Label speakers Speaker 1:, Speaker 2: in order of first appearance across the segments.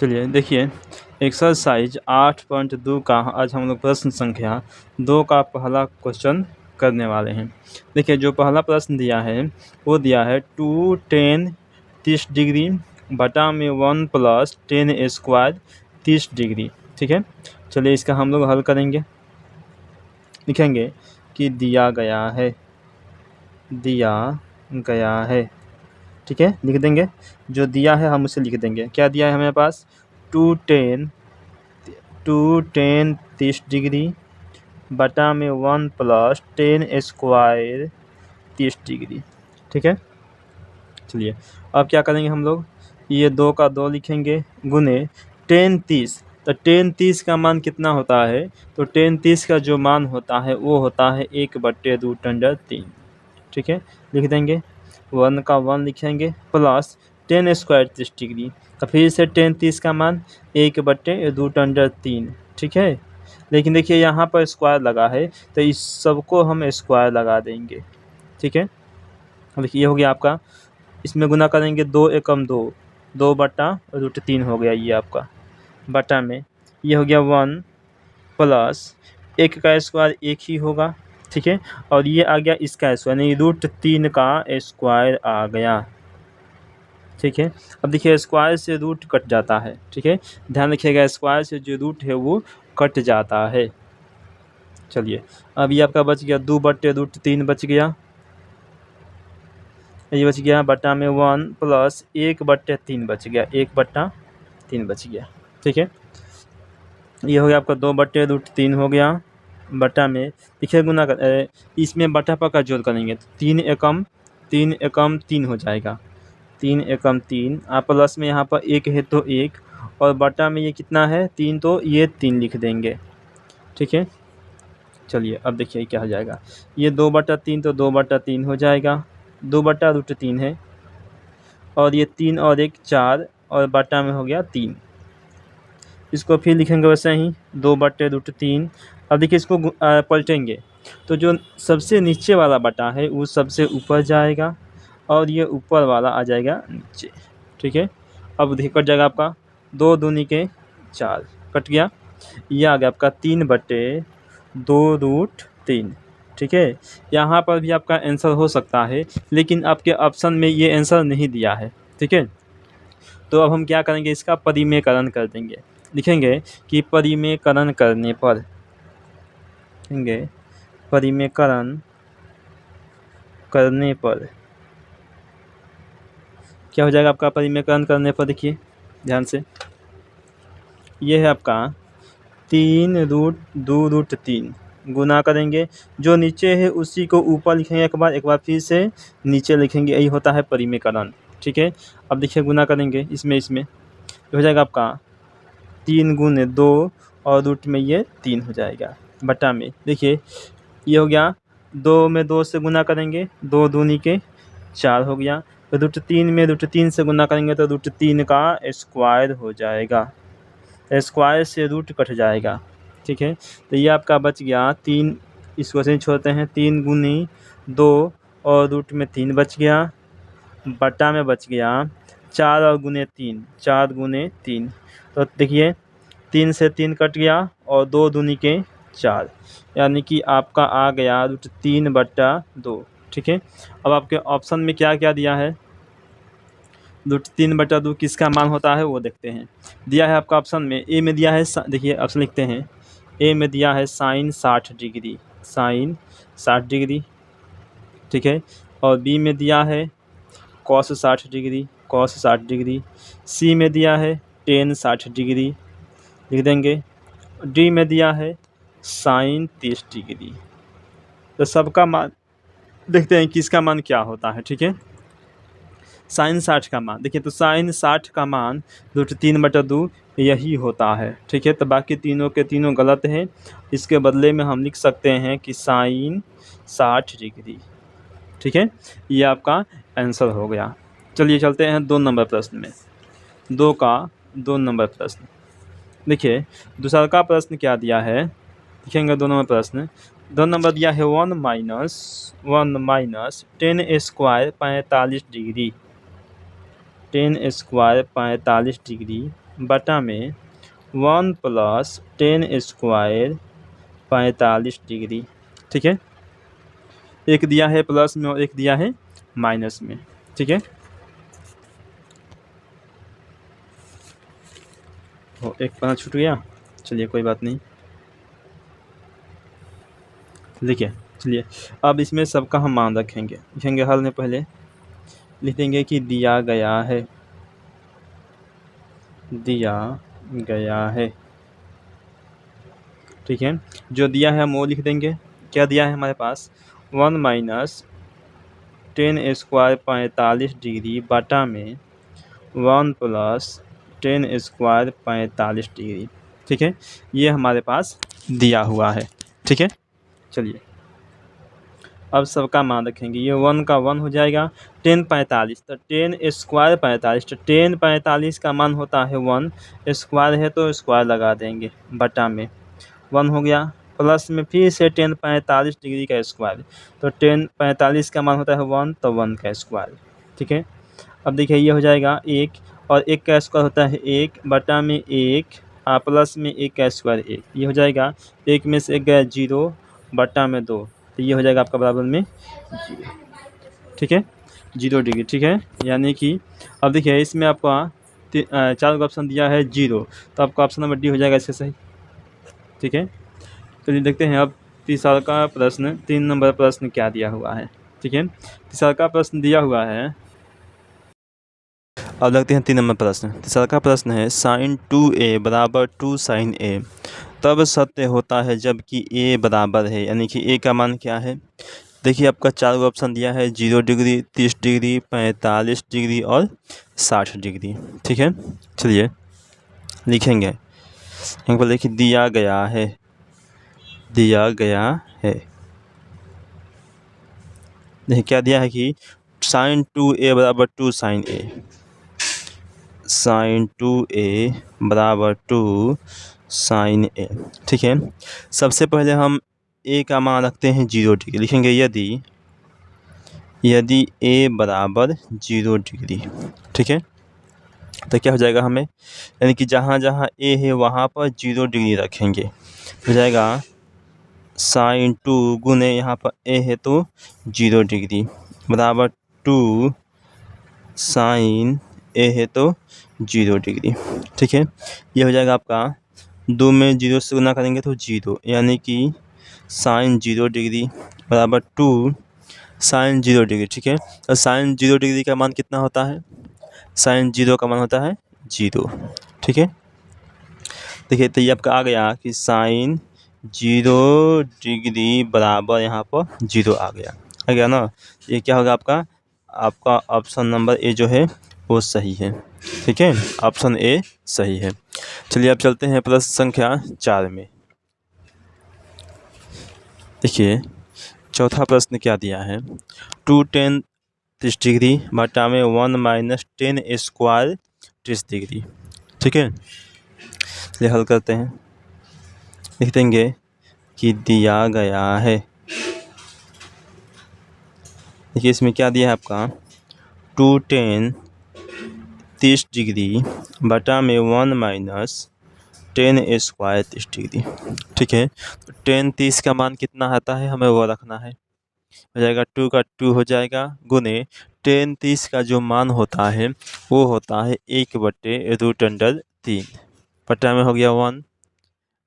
Speaker 1: चलिए देखिए, एक्सरसाइज 8.2 का आज हम लोग प्रश्न संख्या 2 का पहला क्वेश्चन करने वाले हैं। देखिए जो पहला प्रश्न दिया है वो दिया है 2 10 30 डिग्री बटा में 1 + 10 स्क्वायर 30 डिग्री। ठीक है, चलिए इसका हम लोग हल करेंगे। लिखेंगे कि दिया गया है। ठीक है, लिख देंगे। जो दिया है हम उसे लिख देंगे। क्या दिया है हमारे पास? 2 10 30 डिग्री बटा में 1 + 10 स्क्वायर 30 डिग्री। ठीक है, चलिए अब क्या करेंगे हम लोग, ये 2 का 2 लिखेंगे गुने 10 30। तो 10 30 का मान कितना होता है? तो 10 30 का जो मान होता है वो होता है 1/√3। ठीक है, लिख देंगे। 1 का 1 लिखेंगे प्लस 10 स्क्वायर 30 डिग्री। तो फिर से 10 30 का मान 1/√3। ठीक है, लेकिन देखिए यहाँ पर स्क्वायर लगा है तो इस सबको हम स्क्वायर लगा देंगे। ठीक है, देखिए ये हो गया आपका। इसमें गुना करेंगे 2 एकम 2, 2/√3 हो गया ये आपका। बटा में ये हो गया 1 प्लस 1 का स्क्वायर 1 ही होगा। ठीक है, और ये आ गया इसका स्क्वायर, यानी √3 का स्क्वायर आ गया। ठीक है, अब देखिए स्क्वायर से रूट कट जाता है। ठीक है, ध्यान रखिएगा, स्क्वायर से जो रूट है वो कट जाता है। चलिए अब ये आपका बच गया 2/√3 बच गया, ये बच गया बटा में 1 प्लस 1/3 बच गया, 1/3 बच गया। ठीक है, ये हो गया आपका 2/√3 हो गया बटा में, देखिए गुना कर इसमें बटा पर का जोड़ करेंगे तो 3 एकम 3 हो जाएगा। 3 एकम 3 आप प्लस में यहाँ पर 1 है तो 1, और बटा में ये कितना है 3, तो ये 3 लिख देंगे। ठीक है, चलिए अब देखिए क्या हो जाएगा। ये 2/3 तो 2/3 हो जाएगा, 2/√3 है, और ये 3 और 1 4, और बटा में हो गया 3। इसको फिर लिखेंगे वैसे ही 2/√3। अब देखिए इसको पलटेंगे तो जो सबसे नीचे वाला बटा है वो सबसे ऊपर जाएगा, और ये ऊपर वाला आ जाएगा नीचे। ठीक है, अब देखिए कट जाएगा आपका 2 दूनी के 4 कट गया। ये आ गया आपका 3/2√3। ठीक है, यहाँ पर भी आपका आंसर हो सकता है, लेकिन आपके ऑप्शन में ये आंसर नहीं दिया है। ठीक है, तो अब हम क्या करेंगे, इसका परिमेयकरण कर देंगे। लिखेंगे कि परिमेयकरण करने पर, लिखेंगे परिमेयकरण करने पर क्या हो जाएगा आपका परिमेयकरण करने पर? देखिए ध्यान से, ये है आपका 3√2√3 गुना करेंगे, जो नीचे है उसी को ऊपर लिखेंगे एक बार फिर से नीचे लिखेंगे, यही होता है परिमेयकरण। ठीक है, अब देखिए गुना करेंगे इसमें हो जाएगा आपका 3 गुने 2, और रूट में ये 3 हो जाएगा बटा में। देखिए ये हो गया 2 में 2 से गुना करेंगे, 2 दूनी के 4 हो गया। तो √3 में √3 से गुना करेंगे तो √3 का स्क्वायर हो जाएगा, स्क्वायर से रूट कट जाएगा। ठीक है, तो ये आपका बच गया 3, इसको से छोड़ते हैं 3 गुनी 2, और रूट में 3 बच गया, बटा में बच गया 4 और गुने 3, 4 गुने 3। तो देखिए 3 से 3 कट गया, और 2 दूनी के 4, यानी कि आपका आ गया √3/2। ठीक है, अब आपके ऑप्शन में क्या क्या दिया है, √3/2 किसका मान होता है वो देखते हैं। दिया है आपका ऑप्शन में, ए में दिया है, देखिए ऑप्शन लिखते हैं। ए में दिया है साइन 60 डिग्री, साइन 60 डिग्री। ठीक है, और बी में दिया है कॉस 60 डिग्री, कॉस 60 डिग्री। सी में दिया है टेन 60 डिग्री, लिख देंगे। डी में दिया है साइन 30 डिग्री। तो सबका मान देखते हैं किसका मान क्या होता है। ठीक है, साइन 60 का मान देखिए, तो साइन 60 का मान √3/2 यही होता है। ठीक है, तो बाकी तीनों के तीनों गलत हैं। इसके बदले में हम लिख सकते हैं कि साइन 60 डिग्री। ठीक है, ये आपका आंसर हो गया। चलिए चलते हैं 2 नंबर प्रश्न में। 2 का 2 नंबर प्रश्न देखिए, दूसरा का प्रश्न क्या दिया है, लिखेंगे 2 नंबर प्रश्न। 2 नंबर दिया है 1 minus 10 square 45 degree, 10 square 45 degree बटा में 1 प्लस 10 स्क्वायर 45 डिग्री। ठीक है, एक दिया है प्लस में और एक दिया है माइनस में। ठीक है, एक पन्ना छूट गया, चलिए कोई बात नहीं, लिखिए। चलिए अब इसमें सबका हम मान लिखेंगे हल में पहले लिख देंगे कि दिया गया है। ठीक है, जो दिया है हम वो लिख देंगे। क्या दिया है हमारे पास, 1 माइनस 10 स्क्वायर 45 डिग्री बटा में 1 प्लस 10 स्क्वायर 45 डिग्री। ठीक है, ये हमारे पास दिया हुआ है। ठीक है, चलिए अब सबका मान रखेंगे। ये 1 का 1 हो जाएगा, 10 45, तो 10 स्क्वायर 45, तो 10 45 का मान होता है 1, स्क्वायर है तो स्क्वायर लगा देंगे, बटा में 1 हो गया, प्लस में फिर से 10 45 डिग्री का स्क्वायर, तो 10 45 का मान होता है 1, तो 1 का स्क्वायर। ठीक है, अब देखिए ये हो जाएगा 1, और 1 का स्क्वायर होता है 1, बटा में 1, प्लस में 1 का स्क्वायर 1, ये हो जाएगा 1 में से 1 गया 0, बटा में 2, तो ये हो जाएगा आपका बराबर में 0। ठीक है, 0 डिग्री। ठीक है, यानी कि अब देखिए इसमें आपका 4 का ऑप्शन दिया है 0, तो आपका ऑप्शन नंबर डी हो जाएगा इससे सही। ठीक है, चलिए देखते हैं अब तीसरा का प्रश्न, 3 नंबर प्रश्न क्या दिया हुआ है। ठीक है, तीसरा का प्रश्न दिया हुआ है, अब देखते हैं 3 नंबर प्रश्न। तीसरा का प्रश्न है sin 2a बराबर 2 sin a तब सत्य होता है जबकि a बराबर है, यानी कि a का मान क्या है। देखिए आपका 4 ऑप्शन दिया है, 0 डिग्री, 30 डिग्री, 45 डिग्री और 60 डिग्री। ठीक है, चलिए लिखेंगे। यहाँ पर देखिए दिया गया है। देखिए क्या दिया है कि sin 2a बराबर 2 sin a, sin 2a बराबर 2 sin a। ठीक है, सबसे पहले हम a का मान रखते हैं 0 डिग्री, लिखेंगे यदि a बराबर 0 डिग्री। ठीक है, तो क्या हो जाएगा हमें, यानी कि जहाँ जहाँ a है वहाँ पर 0 डिग्री रखेंगे, हो जाएगा sin 2 गुने यहाँ पर a है तो 0 डिग्री बराबर 2 sin a है तो 0 डिग्री। ठीक है, ये हो जाएगा आपका 2 में 0 से गुना करेंगे तो 0, यानी कि sin 0 डिग्री बराबर 2 sin 0 डिग्री। ठीक है, तो sin 0 डिग्री का मान कितना होता है, sin 0 का मान होता है 0। ठीक है, देखिए तो ये आपका आ गया कि sin 0 डिग्री बराबर यहाँ पर 0 आ गया ना। ये क्या होगा आपका ऑप्शन नंबर ए जो है वो सही है। ठीक है, ऑप्शन ए सही है। चलिए अब चलते हैं प्रश्न संख्या 4 में। देखिए चौथा प्रश्न क्या दिया है, 2tan 30 डिग्री बटा में 1 माइनस 10 स्क्वायर 30 डिग्री। ठीक है, चलिए हल करते हैं। लिख देंगे कि दिया गया है, देखिए इसमें क्या दिया है आपका 2tan 30 डिग्री बटा में 1 माइनस 10 स्क्वायर 30 डिग्री। ठीक है, तो 10 30 का मान कितना आता है हमें वो रखना है, हो जाएगा 2 का 2 हो जाएगा, गुने 10 30 का जो मान होता है वो होता है 1/√3, बटा में हो गया 1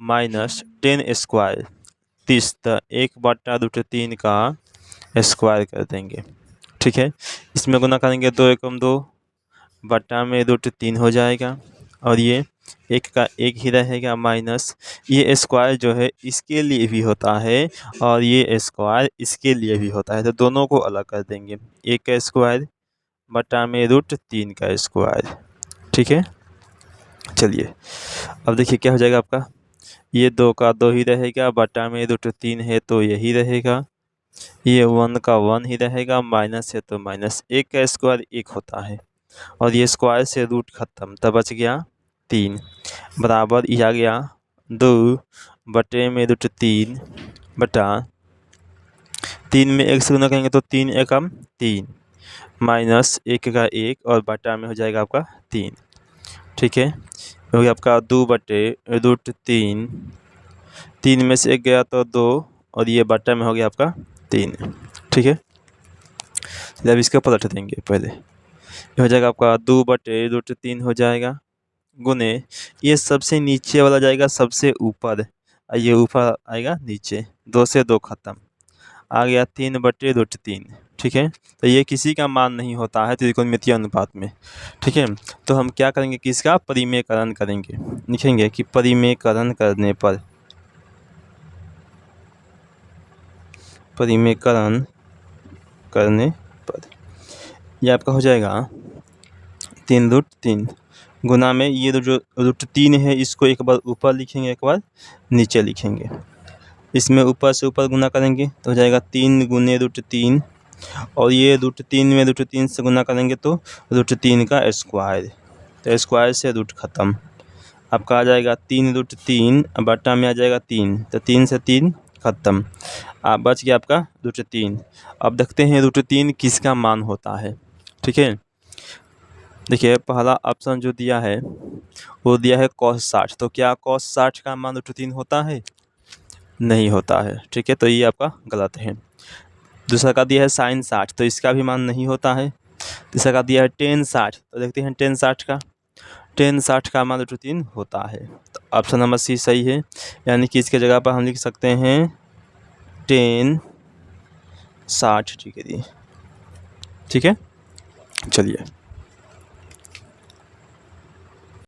Speaker 1: माइनस 10 स्क्वायर 30, तो 1/√3 का स्क्वायर कर देंगे। ठीक है, इसमें गुना करेंगे 2 एकम 2, बटा में √3 हो जाएगा, और ये 1 का 1 ही रहेगा, माइनस ये स्क्वायर जो है इसके लिए भी होता है और ये स्क्वायर इसके लिए भी होता है, तो दोनों को अलग कर देंगे, 1 का स्क्वायर बटा में √3 का स्क्वायर। ठीक है, चलिए अब देखिए क्या हो जाएगा आपका, ये 2 का 2 ही रहेगा, बटा में √3 है तो यही रहेगा, ये 1 का 1 ही रहेगा, माइनस है तो माइनस, 1 का स्क्वायर 1 होता है और ये स्क्वायर से रूट खत्म, तब बच गया 3 बराबर ये आ गया 2 बटे में √3 बटा 3 में 1 से गुना करेंगे तो 3 एकम 3 माइनस 1 का 1 और बटा में हो जाएगा आपका 3। ठीक है, हो गया आपका 2/√3, 3 में से 1 गया तो 2, और ये बटा में हो गया आपका 3। ठीक है, अब इसको पलट देंगे पहले। ये हो जाएगा आपका 2/√3 हो जाएगा, गुने ये सबसे नीचे वाला जाएगा सबसे ऊपर, और ये ऊपर आएगा नीचे, 2 से 2 खत्म, आ गया 3/√3। ठीक है, तो ये किसी का मान नहीं होता है त्रिकोणमितीय अनुपात में। ठीक है, तो हम क्या करेंगे कि इसका परिमेयकरण करेंगे, लिखेंगे कि परिमेयकरण करने पर, परिमेयकरण करने पर यह आपका हो जाएगा 3√3 गुना में ये जो √3 है इसको एक बार ऊपर लिखेंगे, एक बार नीचे लिखेंगे। इसमें ऊपर से ऊपर गुना करेंगे तो हो जाएगा 3 गुने √3, और ये √3 में √3 से गुना करेंगे तो √3 का स्क्वायर, तो स्क्वायर से रूट खत्म, आपका आ जाएगा 3√3, बटा में आ जाएगा 3, तो 3 से 3 खत्म, आप बच गया आपका √3। अब देखते हैं √3 किसका मान होता है। ठीक है, देखिए पहला ऑप्शन जो दिया है वो दिया है cos 60, तो क्या cos 60 का मान √3 होता है? नहीं होता है। ठीक है, तो ये आपका गलत है। दूसरा का दिया है sin 60, तो इसका भी मान नहीं होता है। तीसरा का दिया है tan 60, तो देखते हैं tan 60 का, tan 60 का मान √3 होता है। तो ऑप्शन नंबर सी सही है, यानी कि इसके जगह पर हम लिख सकते हैं tan 60 डिग्री। ठीक है, चलिए